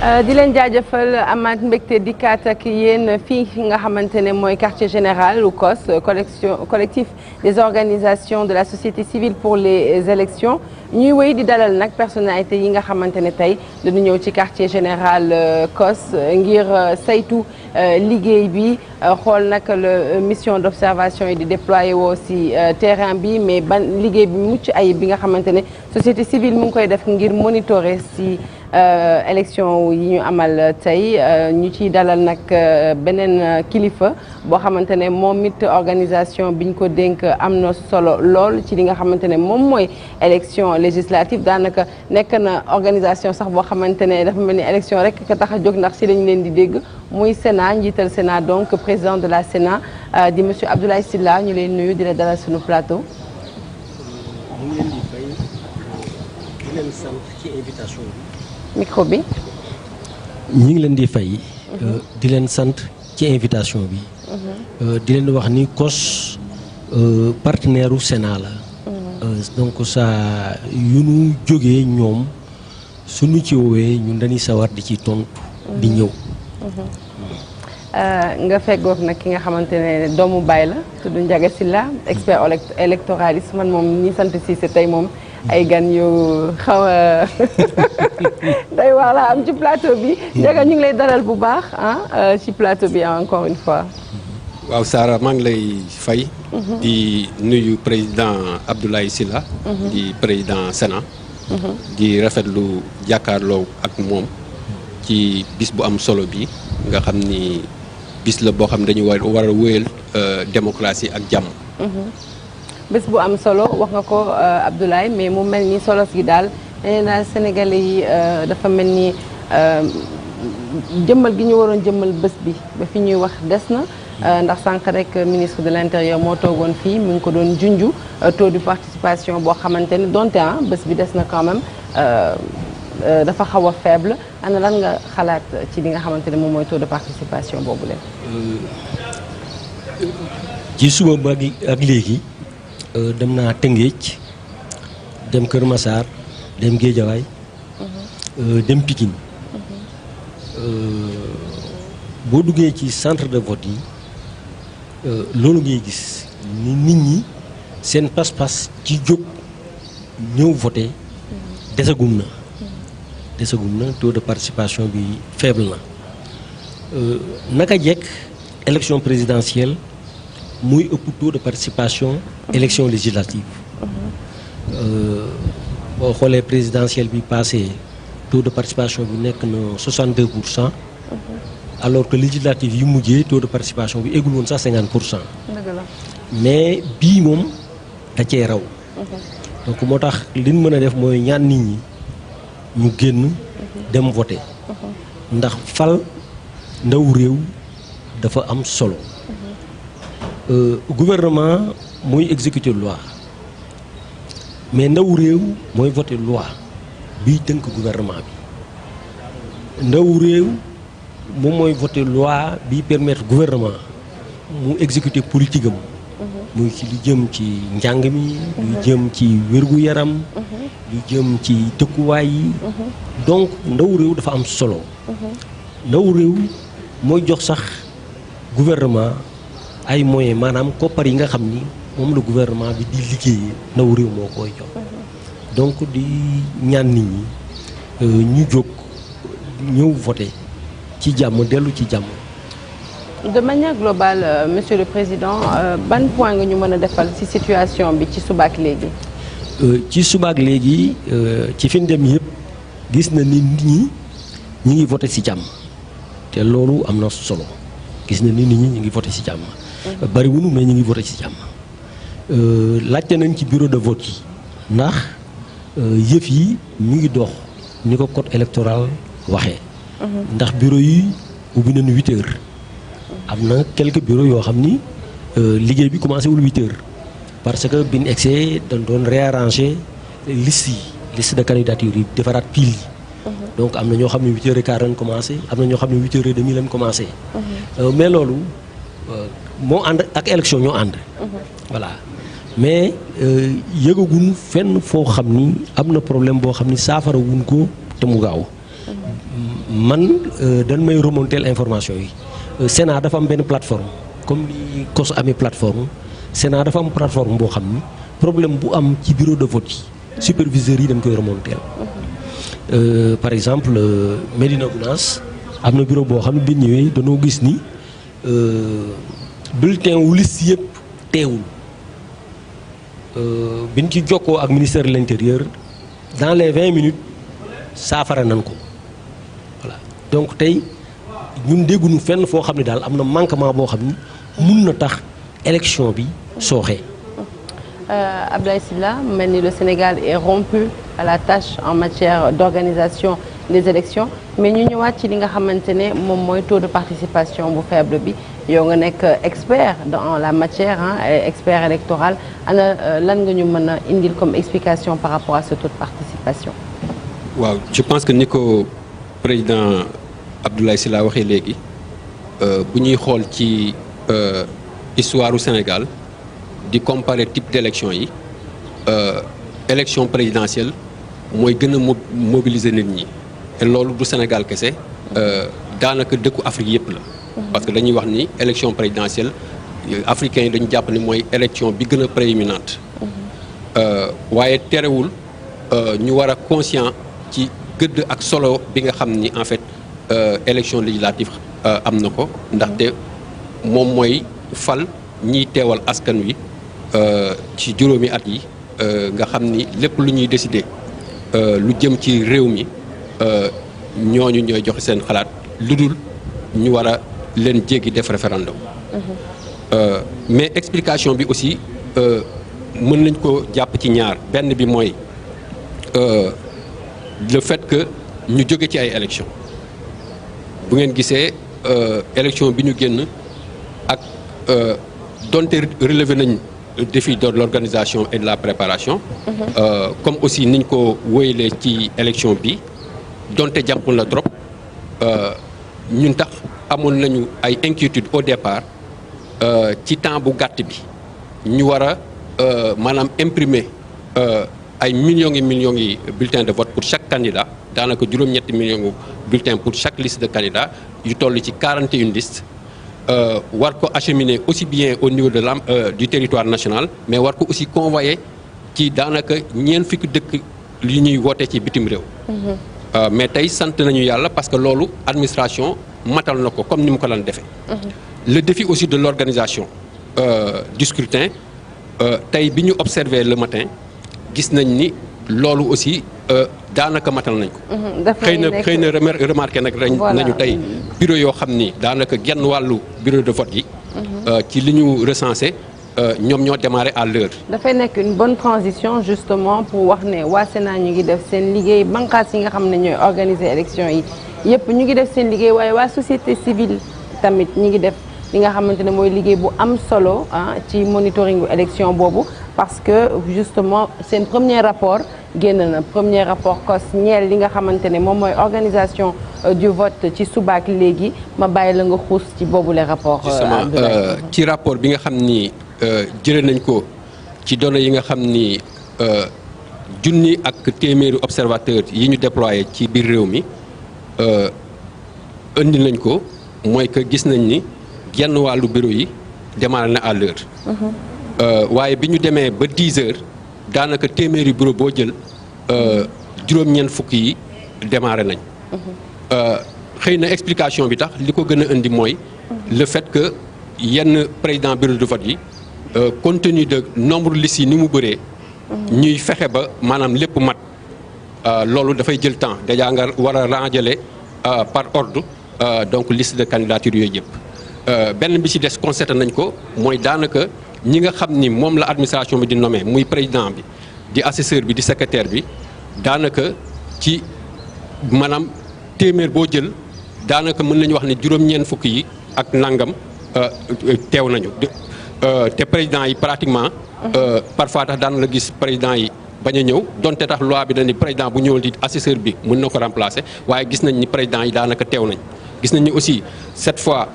di leen jaajëfal amaat mbégte dikkaat ak yéen fii nga xamante ne mooy quartier général ou COS collectif des organisations de la société civile pour les élections ñuy wéy di dalal nag personnalité yi nga xamante ne tey dañu ñëw ci quartier général COS ngir saytu liggéey bi xool nag la mission d'observation yi di déployer woo ci terrain bi mais ban liggéey bi mucc ayib bi nga xamante ne société civile mu ngi koy def ngir monitorer ci élection yi ñu amal tey ñu ciy dalal nag beneen kilifa boo xamante ne moom it organisation biñ ko dénk am na solo lool ci li nga xamante ne moom mooy élection législative daanaka nekk na organisation sax boo xamante ne dafa mel ni élection rek ka tax a jóg ndax si lañu leen di dégg muy Sénat njiital Sénat donc président de la Sénat di monsieur Abdoulaye Sylla ñu leen nuyu di la dalal suñu plateau. ñu ngi leen di fay di leen sant ci invitation bi. micro bi. ñu ngi leen di fay. di leen sant ci invitation bi. di leen wax ni COS partenaire u Sénat la. donc ça yu nu jógee ñoom suñu ci woowee ñun dañuy sawar di ci tontu. di ñëw. nga feggoog nag ki nga xamante ne doomu baay la tudd Ndiaga Sylla expert électoraliste man moom ñi sant Cissé tey moom. ay gan yu xaw a day wax la am ci plateau bi. Ndiaga ñu ngi lay dalal bu baax ci plateau bi encore une fois. waaw Sara maa ngi lay fay. di nuyu président Abdoulaye Sylla. di président Sénat. di rafetlu jàkkaarloo ak moom ci bis bu am solo bi nga xam ni bis la boo xam dañu war a wéyal démocratie ak jàmm. bés bu am solo wax nga ko Abdoulaye mais mu mel ni solo si daal nee naa Sénégalais yi dafa mel ni jëmmal gi ñu waroon jëmmal bés bi ba fi ñuy wax des na ndax sànq rek ministre de l'intérieur moo toogoon fii mu ngi ko doon junju taux de participation boo xamante ni donte bés bi des na quand même dafa xaw a faible ana lan nga xalaat ci li nga xamante ne moom mooy taux de participation boobu leen ci suba ba ak léegi. dem naa Tëngéej dem Kër Massar dem Géejawaay dem Pikine boo duggee ci centre de vote yi loolu ngay gis ni nit ñi seen pas-pas ci jóg ñëw voté desagum na taux de participation bi faible na naka jekk élection présidentielle muy ëpp taux de participation élection législative boo xoolee présidentielle bi passé taux de participation bi nekk na 62%. alors que législative yi mujjee taux de participation bi eggul woon sax 50%. mais bii moom da cee raw. donc moo tax li ñu mën a def mooy ñaan nit ñi ñu génn dem voter ndax fal ndaw réew dafa am solo. gouvernement mooy exécuter loi mais ndaw réew mooy voter loi biy tënk gouvernement bi ndaw réew moom mooy voter loi biy permettre gouvernement mu exécuter politique am muy ci lu jëm ci njàng mi lu jëm ci wérgu yaram lu jëm ci dëkkuwaay yi donc ndaw réew dafa am solo ndaw réew mooy jox sax gouvernement ay moyens maanaam koppar yi nga xam ni moom la gouvernement bi di liggéeyee ndaw réew moo koy jox donc di ñaan nit ñi ñu jóg ñëw voter ci jàmm dellu ci jàmm. de manière globale monsieur le président ban point nga ñu mën a defal ci situation bi ci subaak léegi. ci subaak léegi ci fi ñu dem yëpp gis na ni nit ñi ñu ngi voter ci jàmm te loolu am na solo gis na ni nit ñi ñu ngi voter ci jàmm. bariwunu mais ñu ngi voté ci jàmm laajte nañ ci bureau de vote yi ndax yëf yi ñu ngi dox ni ko code électoral waxee. ndax bureau yi ubbi nañu 8 heures. am na quelques bureaux yoo xam ni liggéey bi commencé wul 8 heures parce que biñ egsee dañ doon réarranger liste de candidature yi defaraat pile yi. donc am na ñoo xam ne 8 heures et quart lañ commencé am na ñoo xam ne 8 heures et demi lañ commencé. mais loolu. moo ànd ak élection ñoo ànd. voilà mais yëgaguñ fenn foo xam ni am na problème boo xam ni saafara wuñ ko te mu gaaw. man dañ may remonter information yi Sénat dafa am benn plateforme comme ni COS amee plateforme Sénat dafa am plateforme boo xam ni problème bu am ci bureau de vote yi superviseurs yi dañ koy remonter par exemple Médina Gounass am na bureau boo xam ne bi ñëwee dañoo gis ni bulletin wu liste yëpp teewul biñ ci jokkoo ak ministère de l'intérieur dans les 20 minutes saafara nañ ko voilà donc tey ñun dégguñu fenn foo xam ne daal am na manquement boo xam ni mun na tax élection bi sooxee. Abdoulaye Sylla mel ni le Sénégal est rompu à la tâche en matière d'organisation des élections mais ñu ñëwaat ci li nga xamante ne moom mooy taux de participation bu faible bi yow nga nekk expert dans la matière expert électoral ana lan nga ñu mën a indil comme explication par rapport à ce taux de participation. waaw je pense que ni ko président Abdoulaye Sylla waxee léegi bu ñuy xool ci histoire du Sénégal di comparer type d'élection yi élection présidentielle mooy gën a mobiliser nit ñi te loolu du Sénégal kese daanaka dëkku Afrique yëpp la. parce que dañuy wax ni élection présidentielle africains yi dañu jàpp ni mooy élection bi gën a prééminente waaye terewul ñu war a conscient ci gëdd ak solo bi nga xam ni en fait élection législative am na ko ndaxte moom mooy fal ñiy teewal askan wi ci juróomi at yi nga xam ni lépp lu ñuy décider lu jëm ci réew mi ñooñu ñooy joxe seen xalaat lu dul ñu war a leen jéggi def référendum. Mais explication bi aussi mën nañ ko jàpp ci ñaar benn bi mooy le fait que ñu jóge ci ay élections bu ngeen gisee élection bi ñu génn ak donte relevé nañ défi de l'organisation et de la préparation. Comme aussi niñ ko wóyalee ci élection bi donte jàmpul la trop ñun tax amoon nañu ay inquiétudes au départ ci temps bu gàtt bi ñu war a maanaam imprimer ay millions yi bulletins de vote pour chaque candidat daanaka juróom-ñetti millions bulletins pour chaque liste de candidats yu toll ci 41 listes war ko acheminer aussi bien au niveau de du territoire national mais war ko aussi convoyer ci daanaka ñeent fukki dëkk li ñuy woote ci bitim réew. Mais tey sant nañu yàlla parce que loolu administration matal na ko comme ni mu ko daan defee. Le défi aussi de l'organisation du scrutin tey bi ñu observé le matin gis nañ ni loolu aussi daanaka matal nañ ko. xëy na remarqué nag nañu tey bureau yoo xam ni daanaka genn wàllu bureau de vote yi. ci li ñu recensé ñoom ñoo démarré à l'heure. dafay nekk une bonne transition justement pour wax ne waa Sénat ñu ngi def seen liggéey bànqaas yi nga xam ne ñooy organiser élection yi yëpp ñu ngi def seen liggéey waaye waa société civile tamit ñu ngi def li nga xamante ne mooy liggéey bu am solo ci monitoring bu élection boobu parce que justement seen premier rapport génn na premier rapport COS ñeel li nga xamante ne moom mooy organisation du vote ci subaak léegi ma bàyyi la nga xuus ci boobu les rapports. justement ci rapport bi nga xam ni jëlee nañ ko ci données yi nga xam ni junni ak téeméeri observateur yi ñu déployé ci biir réew mi indi nañ ko mooy que gis nañ ni genn wàllu bureau yi démarré na à l'heure. waaye bi ñu demee ba 10 heures daanaka téeméeri bureau boo jël juróom-ñeent fukk yi démarré nañ. xëy na explication bi tax li ko gën a indi mooy le fait que yenn président bureau de vote yi compte tenu de nombre listes yi ni mu bëree. ñuy fexe ba maanaam lépp mat loolu dafay jël temps déjà nga war a rangeler par ordre donc liste de candidature yooyu yëpp. benn bi ci des constaté nañ ko mooy daanaka ñi nga xam ni moom la administration bi di nommé muy président bi di assesseur bi di secrétaire bi daanaka ci maanaam téeméer boo jël daanaka mën nañu wax ne juróom-ñeent fukk yi ak nangam teew nañu te président yi pratiquement parfois tax daan la gis président yi bañ a ñëw donte tax loi bi dañ ni président bu ñëwal di assesseur bi mën na ko remplacer waaye gis nañ ni président yi daanaka teew nañ gis nañ ni aussi cette fois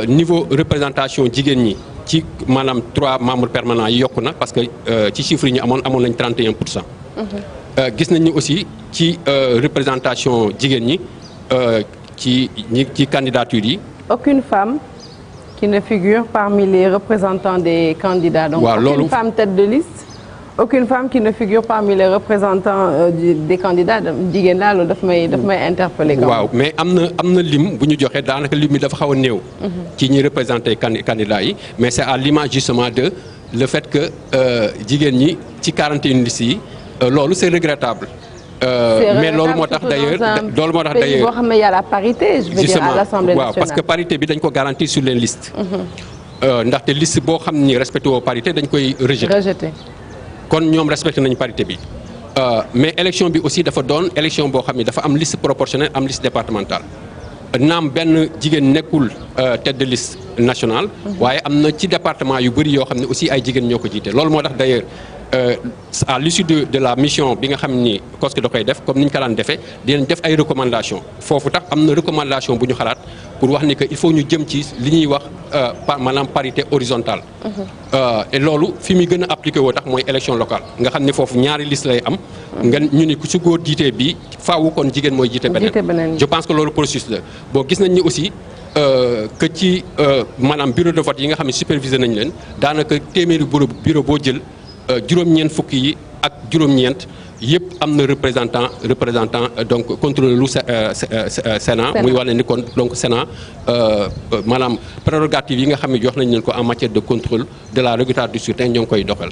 niveau représentation jigéen ñi ci maanaam 3 membres permanents yi yokku na parce que ci chiffres yi ñu amoon nañ 31%. Gis nañ ni aussi ci représentation jigéen ñi ci candidature yi. Aucune femme qui ne figure parmi les représentants des candidats. Donc aucune femme tête de liste. Aucune femme qui ne figure parmi les représentants des candidats jigéen laa loolu daf may interpeller. waaw mais am na lim bu ñu joxe daanaka lim bi dafa xaw a néew. ci ñi représenté candidats yi mais c'est à l'image justement de le fait que jigéen ñi ci 41 listes yi loolu c'est regrettable. Mais loolu moo tax d'ailleurs boo xam ne y a la parité je veux dire à l'Assemblée nationale. waaw parce que parité bi dañ ko garantir sur les listes. ndaxte liste boo xam ni respecté woo parité dañ koy rejeter. kon ñoom respecté nañu parité bi mais élection bi aussi dafa doon élection boo xam ni dafa am liste proportionnelle am liste départementale naam benn jigéen nekkul tête de liste nationale. waaye am na ci département yu bëri yoo xam ne aussi ay jigéen ñoo ko jiite loolu moo tax d'ailleurs à l'issue de la mission bi nga xam ni COSC da koy def comme ni ñu ko daan defee dinañ def ay recommandations foofu tax am na recommandation bu ñu xalaat pour wax ni que il faut ñu jëm ci li ñuy wax maanaam parité horizontale. et loolu fi muy gën a appliqué woo tax mooy élection locale nga xam ni foofu ñaari liste lay am. nga ñu ni su góor jiitee bi faawu kon jigéen mooy jiite beneen. je pense que loolu processus la bon gis nañ ni aussi. que ci maanaam bureau de vote yi nga xam ne supervisé nañ leen daanaka téeméeri bureau boo jël juróom-ñeent fukki yi ak juróom-ñeent yëpp am na représentant donc contrôleur lu Sénat muy wane ni kon donc Sénat maanaam prérogative yi nga xam ne jox nañ leen ko en matière de contrôle de la régularité du scrutin ñoo ngi koy doxal.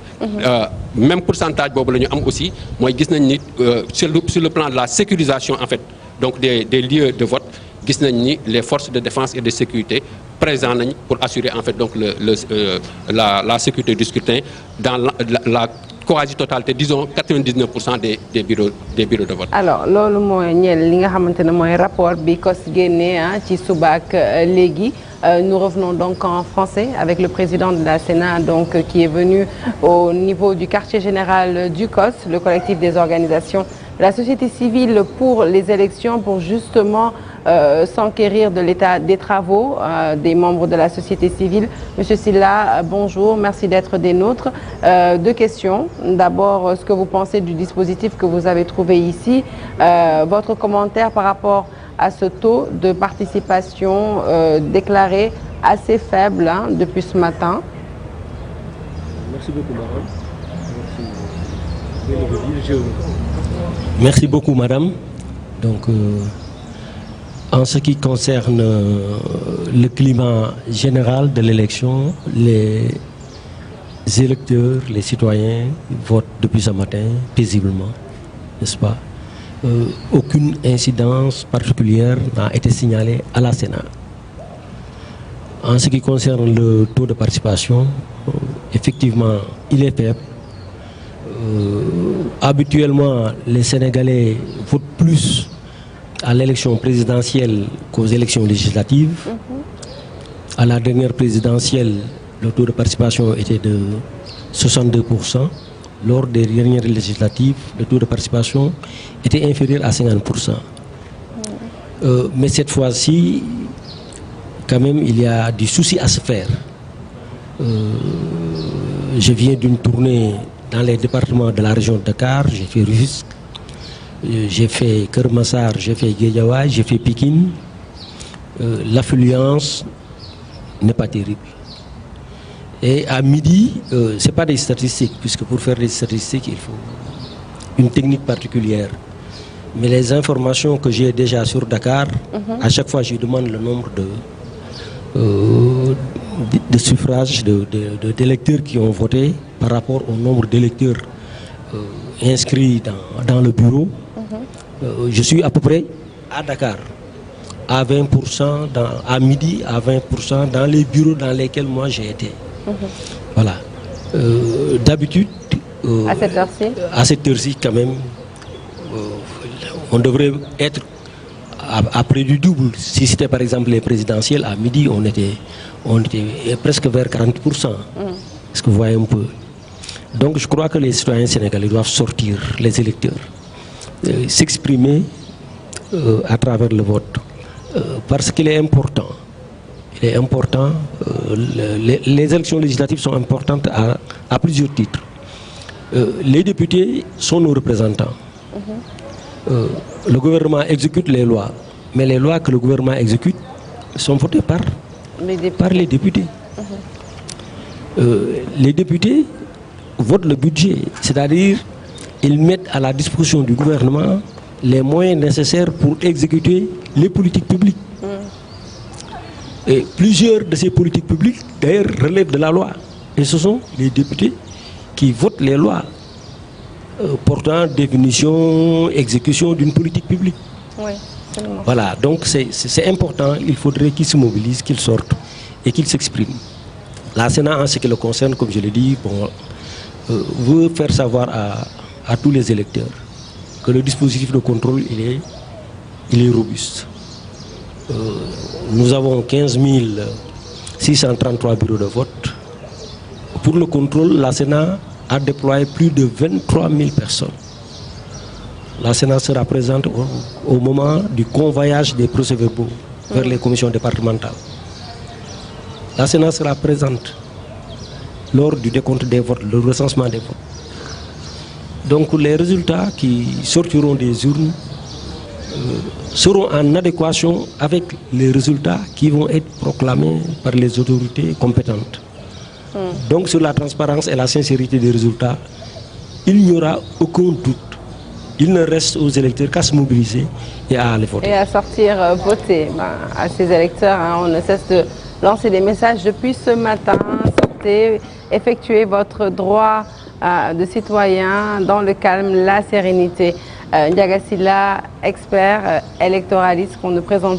même pourcentage boobu la ñu am aussi mooy gis nañ ni sur le plan de la sécurisation en fait donc des lieux de vote. gis nañ ni les forces de défense et de sécurité présents nañ pour assurer en fait donc la sécurité du scrutin dans la quasi-totalité disons 99% des bureaux de vote. alors loolu mooy ñeel li nga xamante ne mooy rapport bi COS génnee ci suba ak léegi. Nous revenons donc en français avec le président de la Sénat donc qui est venu au niveau du quartier général du COS, le collectif des organisations de la société civile pour les élections pour justement s'enquérir de l'état des travaux des membres de la société civile. Monsieur Sylla, bonjour, merci d'être des nôtres. Deux questions. D'abord, ce que vous pensez du dispositif que vous avez trouvé ici, votre commentaire par rapport à ce taux de participation déclaré assez faible depuis ce matin. Merci beaucoup, madame. Merci beaucoup, madame. Donc, en ce qui concerne le climat général de l'élection, les électeurs, les citoyens votent depuis ce matin paisiblement, n'est-ce pas? Aucune incidence particulière n'a été signalée à la Sénat. En ce qui concerne le taux de participation, effectivement, il est faible. Habituellement, les Sénégalais votent plus à l'élection présidentielle qu'aux élections législatives. À la dernière présidentielle, le taux de participation était de 62%. Lors des dernières législatives, le taux de participation était inférieur à 50%. Mais cette fois-ci, quand même, il y a du souci à se faire. Je viens d'une tournée dans les départements de la région de Dakar, j'ai fait Rufisque, j'ai fait Keur Massar, j'ai fait Guédiawaye, j'ai fait Pikine. L'affluence n'est pas terrible. Et à midi, ce n'est pas des statistiques, puisque pour faire des statistiques, il faut une technique particulière. Mais les informations que j'ai déjà sur Dakar, à chaque fois, je demande le nombre de suffrages, d'électeurs qui ont voté par rapport au nombre d'électeurs inscrits dans le bureau. Je suis à peu près à Dakar, à 20%, à midi, à 20% dans les bureaux dans lesquels moi j'ai été. Voilà. D'habitude, à cette heure-ci, quand même, on devrait être à près du double. Si c'était par exemple les présidentielles, à midi, on était presque vers 40%. Est-ce que vous voyez un peu? Donc je crois que les citoyens sénégalais doivent sortir, les électeurs, s'exprimer à travers le vote. Parce qu'il est important. Il est important, les élections législatives sont importantes à plusieurs titres. Les députés sont nos représentants. Le gouvernement exécute les lois. mais les lois que le gouvernement exécute sont votées par les députés. Les députés votent le budget, c'est-à-dire ils mettent à la disposition du gouvernement les moyens nécessaires pour exécuter les politiques publiques. Et plusieurs de ces politiques publiques, d'ailleurs, relèvent de la loi. Et ce sont les députés qui votent les lois portant définition, exécution d'une politique publique. Oui, absolument. Voilà, donc c'est important, il faudrait qu'ils se mobilisent, qu'ils sortent et qu'ils s'expriment. La Sénat, en ce qui le concerne, comme je l'ai dit, veut faire savoir à tous les électeurs que le dispositif de contrôle, il est robuste. Nous avons 15 633 bureaux de vote. Pour le contrôle, la Sénat a déployé plus de 23 000 personnes. La Sénat sera présente au moment du convoyage des procès-verbaux vers les commissions départementales. La Sénat sera présente lors du décompte des votes, le recensement des votes. Donc les résultats qui sortiront des urnes seront en adéquation avec les résultats qui vont être proclamés par les autorités compétentes. Donc sur la transparence et la sincérité des résultats, il n'y aura aucun doute. Il ne reste aux électeurs qu'à se mobiliser et à aller voter. Et à sortir voter. À ces électeurs, on ne cesse de lancer des messages depuis ce matin. Sortez, effectuez votre droit de citoyen dans le calme, la sérénité. Ndiaga Sylla, expert électoraliste qu'on nous présente